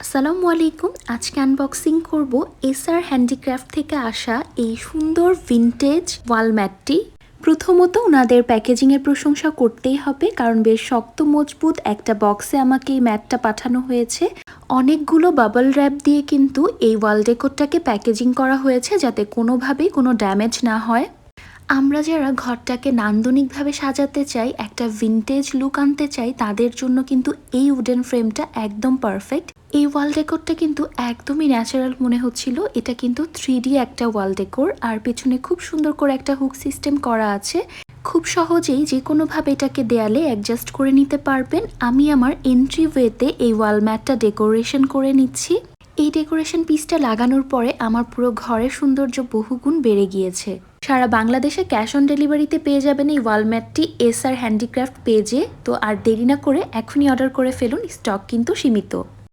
আসসালামু আলাইকুম। আজকে আনবক্সিং করব এসআর হ্যান্ডিক্রাফট থেকে আসা এই সুন্দর ভিনটেজ ওয়াল ম্যাটটি। প্রথমত ওনাদের প্যাকেজিংয়ের প্রশংসা করতেই হবে, কারণ বেশ শক্ত মজবুত একটা বক্সে আমাকে এই ম্যাটটা পাঠানো হয়েছে। অনেকগুলো বাবল র্যাপ দিয়ে কিন্তু এই ওয়াল ডেকোরটাকে প্যাকেজিং করা হয়েছে, যাতে কোনোভাবেই কোনো ড্যামেজ না হয়। আমরা যারা ঘরটাকে নান্দনিকভাবে সাজাতে চাই, একটা ভিনটেজ লুক আনতে চাই, তাদের জন্য কিন্তু এই উডেন ফ্রেমটা একদম পারফেক্ট। এই ওয়াল ডেকোরটা কিন্তু একদমই ন্যাচারাল মনে হচ্ছিল। এটা কিন্তু 3D একটা ওয়াল ডেকোর, আর পেছনে খুব সুন্দর করে একটা হুক সিস্টেম করা আছে। খুব সহজেই যে কোনোভাবে এটাকে দেয়ালে অ্যাডজাস্ট করে নিতে পারবেন। আমি আমার এন্ট্রি ওয়েতে এই ওয়াল ম্যাটটা ডেকোরেশন করে নিচ্ছি। এই ডেকোরেশন পিসটা লাগানোর পরে আমার পুরো ঘরের সৌন্দর্য বহুগুণ বেড়ে গিয়েছে। সারা বাংলাদেশে ক্যাশ অন ডেলিভারিতে পেয়ে যাবেন এই ওয়ালম্যাটটি এসআর হ্যান্ডিক্রাফট পেজে। তো আর দেরি না করে এখনই অর্ডার করে ফেলুন, স্টক কিন্তু সীমিত।